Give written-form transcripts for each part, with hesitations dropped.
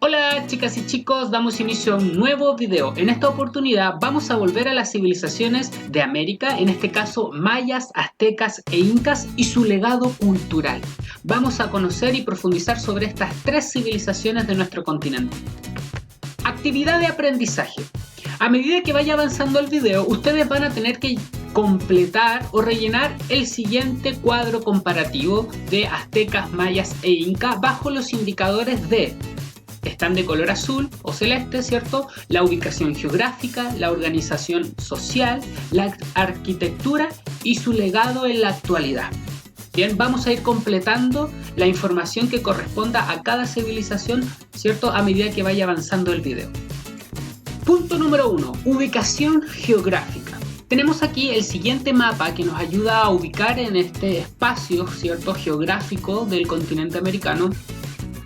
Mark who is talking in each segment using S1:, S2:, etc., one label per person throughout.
S1: Hola chicas y chicos, damos inicio a un nuevo video. En esta oportunidad vamos a volver a las civilizaciones de América, en este caso mayas, aztecas e incas y su legado cultural. Vamos a conocer y profundizar sobre estas tres civilizaciones de nuestro continente. Actividad de aprendizaje. A medida que vaya avanzando el video, ustedes van a tener que completar o rellenar el siguiente cuadro comparativo de aztecas, mayas e incas bajo los indicadores de: están de color azul o celeste, ¿cierto? La ubicación geográfica, la organización social, la arquitectura y su legado en la actualidad. Bien, vamos a ir completando la información que corresponda a cada civilización, ¿cierto? A medida que vaya avanzando el video. Punto número 1. Ubicación geográfica. Tenemos aquí el siguiente mapa que nos ayuda a ubicar en este espacio, ¿cierto?, geográfico del continente americano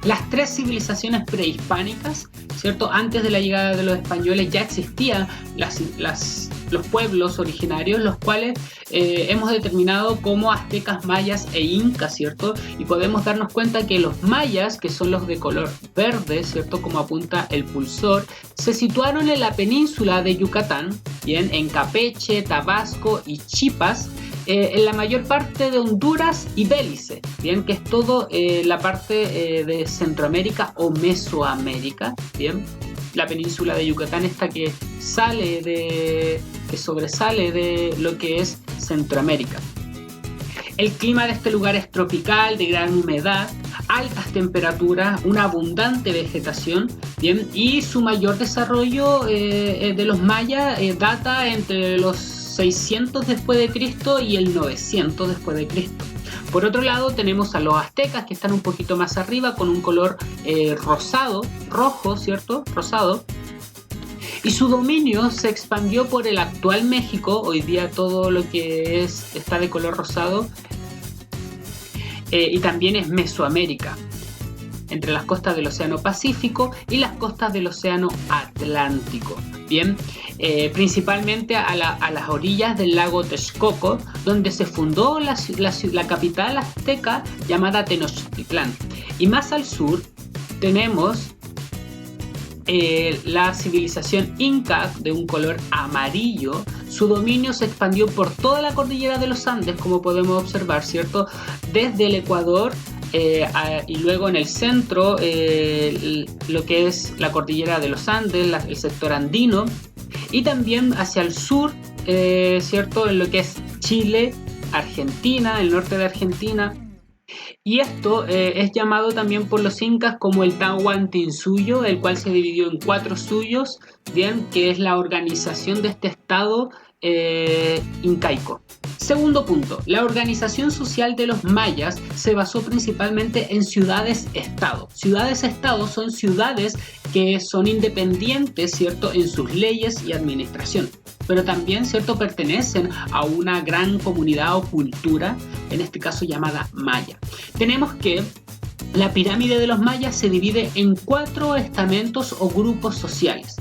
S1: las tres civilizaciones prehispánicas, ¿cierto? Antes de la llegada de los españoles ya existían los pueblos originarios, los cuales hemos determinado como aztecas, mayas e incas, ¿cierto? Y podemos darnos cuenta que los mayas, que son los de color verde, ¿cierto?, como apunta el pulsor, se situaron en la península de Yucatán, bien, en Campeche, Tabasco y Chiapas, en la mayor parte de Honduras y Belice, bien, que es todo la parte de Centroamérica o Mesoamérica, bien. La península de Yucatán esta que sobresale de lo que es Centroamérica. El clima de este lugar es tropical, de gran humedad, altas temperaturas, una abundante vegetación, bien, y su mayor desarrollo de los mayas data entre los 600 después de Cristo y el 900 después de Cristo. Por otro lado tenemos a los aztecas, que están un poquito más arriba con un color rojo, ¿cierto? Rosado. Y su dominio se expandió por el actual México. Hoy día todo lo que está de color rosado, y también es Mesoamérica, entre las costas del Océano Pacífico y las costas del Océano Atlántico. Bien, principalmente a las orillas del lago Texcoco, donde se fundó la capital azteca llamada Tenochtitlán. Y más al sur tenemos la civilización inca, de un color amarillo. Su dominio se expandió por toda la cordillera de los Andes, como podemos observar, ¿cierto? Desde el Ecuador y luego en el centro lo que es la cordillera de los Andes, el sector andino, y también hacia el sur, ¿cierto?, en lo que es Chile, Argentina, el norte de Argentina. Y esto es llamado también por los incas como el Tahuantinsuyo, el cual se dividió en 4 suyos, bien, que es la organización de este estado incaico. Segundo punto, la organización social de los mayas se basó principalmente en ciudades-estado. Ciudades-estado son ciudades que son independientes, ¿cierto?, en sus leyes y administración, pero también, ¿cierto?, pertenecen a una gran comunidad o cultura, en este caso llamada maya. Tenemos que la pirámide de los mayas se divide en 4 estamentos o grupos sociales.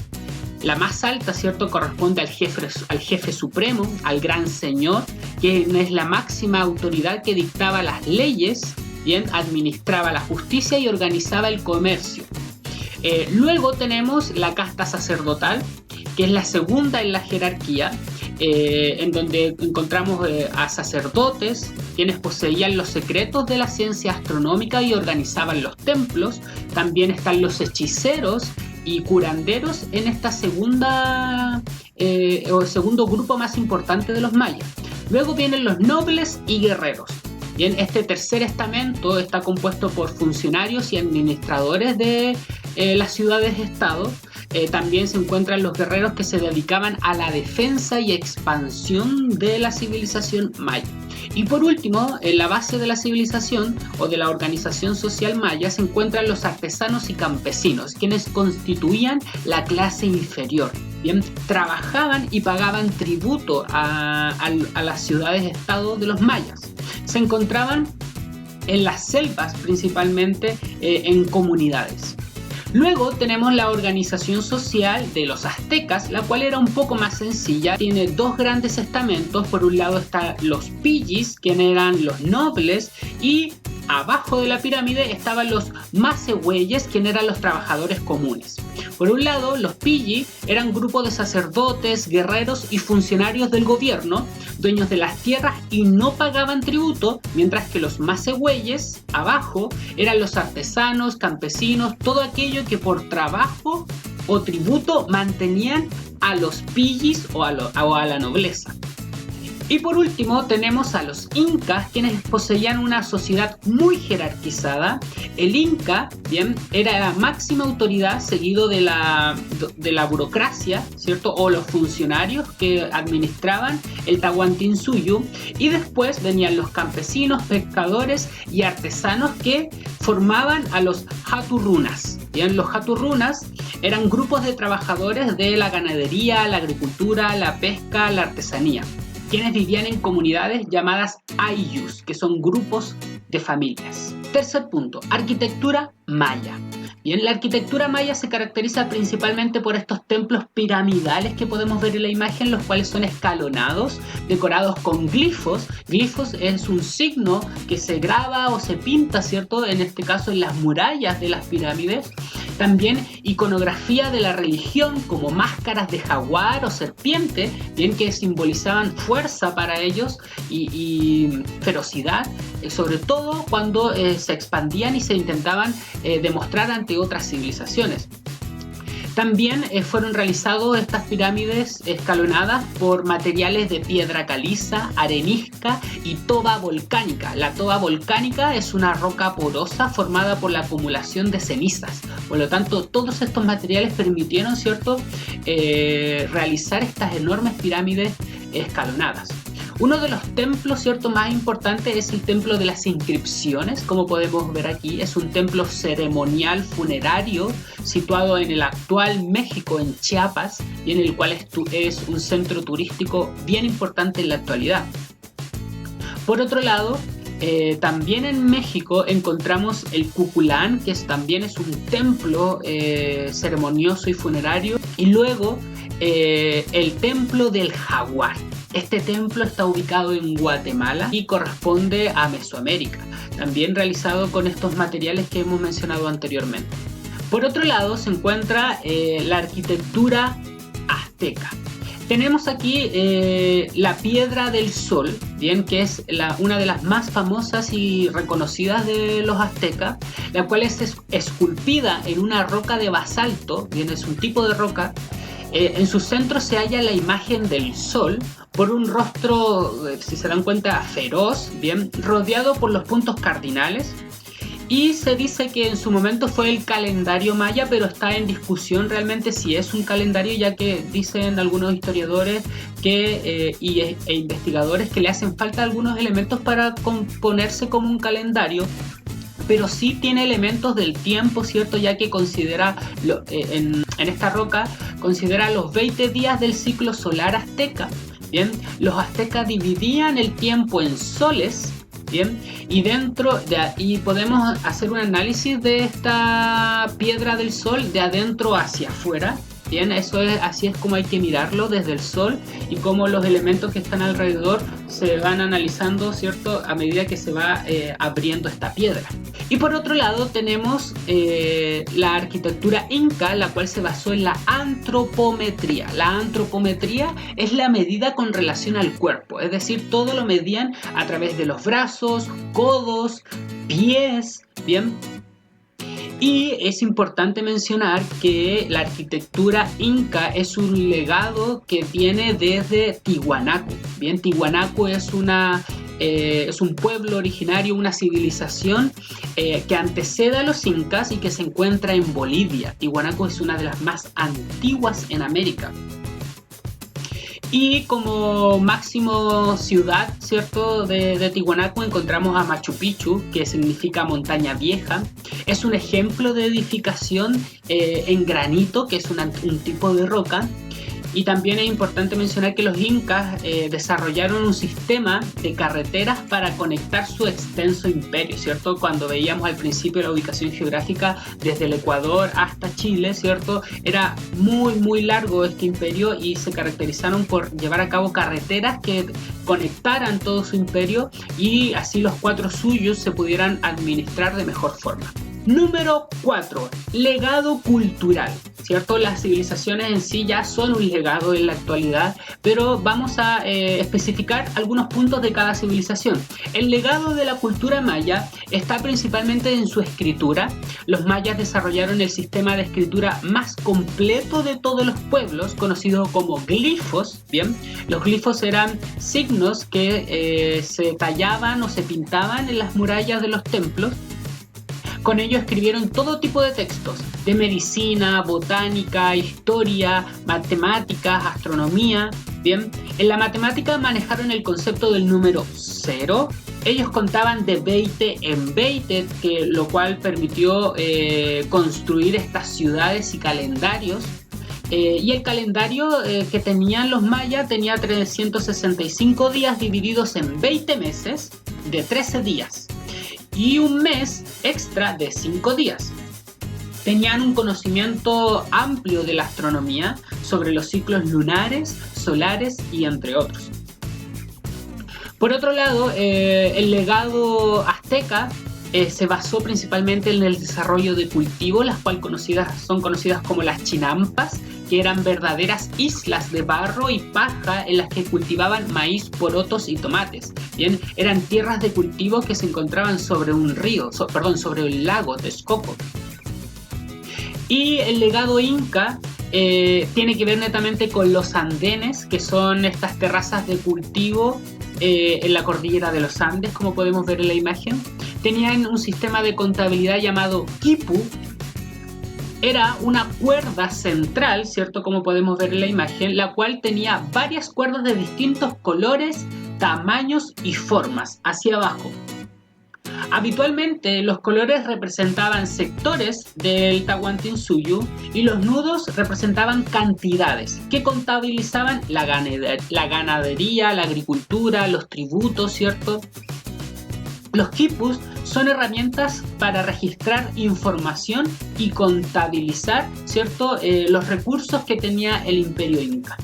S1: La más alta, ¿cierto?, corresponde al jefe supremo, al gran señor, quien es la máxima autoridad que dictaba las leyes, bien, administraba la justicia y organizaba el comercio. Luego tenemos la casta sacerdotal, que es la segunda en la jerarquía, en donde encontramos a sacerdotes, quienes poseían los secretos de la ciencia astronómica y organizaban los templos. También están los hechiceros y curanderos en esta segundo grupo más importante de los mayas. Luego vienen los nobles y guerreros. Bien, este tercer estamento está compuesto por funcionarios y administradores de las ciudades-estado. También se encuentran los guerreros que se dedicaban a la defensa y expansión de la civilización maya. Y por último, en la base de la civilización o de la organización social maya se encuentran los artesanos y campesinos, quienes constituían la clase inferior. Bien, trabajaban y pagaban tributo a las ciudades-estado de los mayas. Se encontraban en las selvas, principalmente en comunidades. Luego tenemos la organización social de los aztecas, la cual era un poco más sencilla. Tiene 2 grandes estamentos. Por un lado están los pillis, quienes eran los nobles, y abajo de la pirámide estaban los Masehueyes, quienes eran los trabajadores comunes. Por un lado, los Pilli eran grupos de sacerdotes, guerreros y funcionarios del gobierno, dueños de las tierras y no pagaban tributo, mientras que los Masehueyes, abajo, eran los artesanos, campesinos, todo aquello que por trabajo o tributo mantenían a los Pillis o a la nobleza. Y por último tenemos a los incas, quienes poseían una sociedad muy jerarquizada. El inca, bien, era la máxima autoridad, seguido de la burocracia, ¿cierto? O los funcionarios que administraban el Tahuantinsuyo. Y después venían los campesinos, pescadores y artesanos que formaban a los Haturrunas. Bien, los Haturrunas eran grupos de trabajadores de la ganadería, la agricultura, la pesca, la artesanía, quienes vivían en comunidades llamadas ayllus, que son grupos de familias. Tercer punto, arquitectura maya. Bien, la arquitectura maya se caracteriza principalmente por estos templos piramidales que podemos ver en la imagen, los cuales son escalonados, decorados con glifos. Glifos es un signo que se graba o se pinta, ¿cierto? En este caso en las murallas de las pirámides. También iconografía de la religión, como máscaras de jaguar o serpiente, bien, que simbolizaban fuerza para ellos y ferocidad, sobre todo cuando se expandían y se intentaban demostrar ante otras civilizaciones. También fueron realizadas estas pirámides escalonadas por materiales de piedra caliza, arenisca y toba volcánica. La toba volcánica es una roca porosa formada por la acumulación de cenizas. Por lo tanto, todos estos materiales permitieron, ¿cierto?, realizar estas enormes pirámides escalonadas. Uno de los templos, ¿cierto?, más importantes es el templo de las inscripciones. Como podemos ver aquí, es un templo ceremonial funerario situado en el actual México, en Chiapas, y en el cual es un centro turístico bien importante en la actualidad. Por otro lado, también en México encontramos el Cuculcán, que también es un templo ceremonioso y funerario, y luego el templo del jaguar. Este templo está ubicado en Guatemala y corresponde a Mesoamérica, también realizado con estos materiales que hemos mencionado anteriormente. Por otro lado se encuentra la arquitectura azteca. Tenemos aquí la Piedra del Sol, bien, que es una de las más famosas y reconocidas de los aztecas, la cual es esculpida en una roca de basalto, bien, es un tipo de roca. En su centro se halla la imagen del sol, por un rostro, si se dan cuenta, feroz, bien, rodeado por los puntos cardinales. Y se dice que en su momento fue el calendario maya, pero está en discusión realmente si es un calendario, ya que dicen algunos historiadores e investigadores que le hacen falta algunos elementos para componerse como un calendario. Pero sí tiene elementos del tiempo, ¿cierto? Ya que considera, en esta roca, considera los 20 días del ciclo solar azteca. Bien, los aztecas dividían el tiempo en soles, bien, y podemos hacer un análisis de esta piedra del sol de adentro hacia afuera. Bien, así es como hay que mirarlo desde el sol, y cómo los elementos que están alrededor se van analizando, ¿cierto?, a medida que se va abriendo esta piedra. Y por otro lado tenemos la arquitectura inca, la cual se basó en la antropometría. La antropometría es la medida con relación al cuerpo, es decir, todo lo medían a través de los brazos, codos, pies, bien. Y es importante mencionar que la arquitectura inca es un legado que viene desde Tiwanaku. Bien, Tiwanaku es un pueblo originario, una civilización que antecede a los incas y que se encuentra en Bolivia. Tiwanaku es una de las más antiguas en América. Y como máximo ciudad, ¿cierto?, de Tiwanaku encontramos a Machu Picchu, que significa montaña vieja. Es un ejemplo de edificación en granito, que es un tipo de roca. Y también es importante mencionar que los incas desarrollaron un sistema de carreteras para conectar su extenso imperio, ¿cierto? Cuando veíamos al principio la ubicación geográfica desde el Ecuador hasta Chile, ¿cierto? Era muy largo este imperio y se caracterizaron por llevar a cabo carreteras que conectaran todo su imperio y así los 4 suyos se pudieran administrar de mejor forma. Número 4. Legado cultural. ¿Cierto? Las civilizaciones en sí ya son un legado en la actualidad, pero vamos a especificar algunos puntos de cada civilización. El legado de la cultura maya está principalmente en su escritura. Los mayas desarrollaron el sistema de escritura más completo de todos los pueblos, conocido como glifos. Bien, los glifos eran signos que se tallaban o se pintaban en las murallas de los templos. Con ello escribieron todo tipo de textos, de medicina, botánica, historia, matemáticas, astronomía. Bien, en la matemática manejaron el concepto del número 0. Ellos contaban de 20 en 20, lo cual permitió construir estas ciudades y calendarios. Y el calendario que tenían los mayas tenía 365 días divididos en 20 meses de 13 días. Y un mes extra de 5 días. Tenían un conocimiento amplio de la astronomía sobre los ciclos lunares, solares y entre otros. Por otro lado, el legado azteca se basó principalmente en el desarrollo de cultivos, las cuales son conocidas como las chinampas, que eran verdaderas islas de barro y paja en las que cultivaban maíz, porotos y tomates. Bien, eran tierras de cultivo que se encontraban sobre un río, sobre un lago, Texcoco. Y el legado inca tiene que ver netamente con los andenes, que son estas terrazas de cultivo en la cordillera de los Andes, como podemos ver en la imagen. Tenían un sistema de contabilidad llamado quipu. Era una cuerda central, ¿cierto? Como podemos ver en la imagen, la cual tenía varias cuerdas de distintos colores, tamaños y formas hacia abajo. Habitualmente los colores representaban sectores del Tahuantinsuyo y los nudos representaban cantidades que contabilizaban la ganadería, la agricultura, los tributos, ¿cierto? Los quipus son herramientas para registrar información y contabilizar, ¿cierto? Los recursos que tenía el Imperio Inca.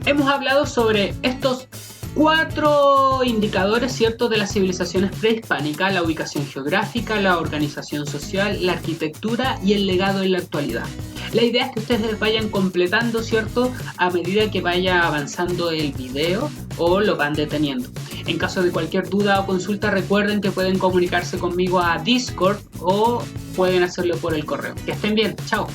S1: Hemos hablado sobre estos 4 indicadores, ¿cierto?, de las civilizaciones prehispánicas: la ubicación geográfica, la organización social, la arquitectura y el legado en la actualidad. La idea es que ustedes vayan completando, ¿cierto?, a medida que vaya avanzando el video o lo van deteniendo. En caso de cualquier duda o consulta, recuerden que pueden comunicarse conmigo a Discord o pueden hacerlo por el correo. Que estén bien, chao.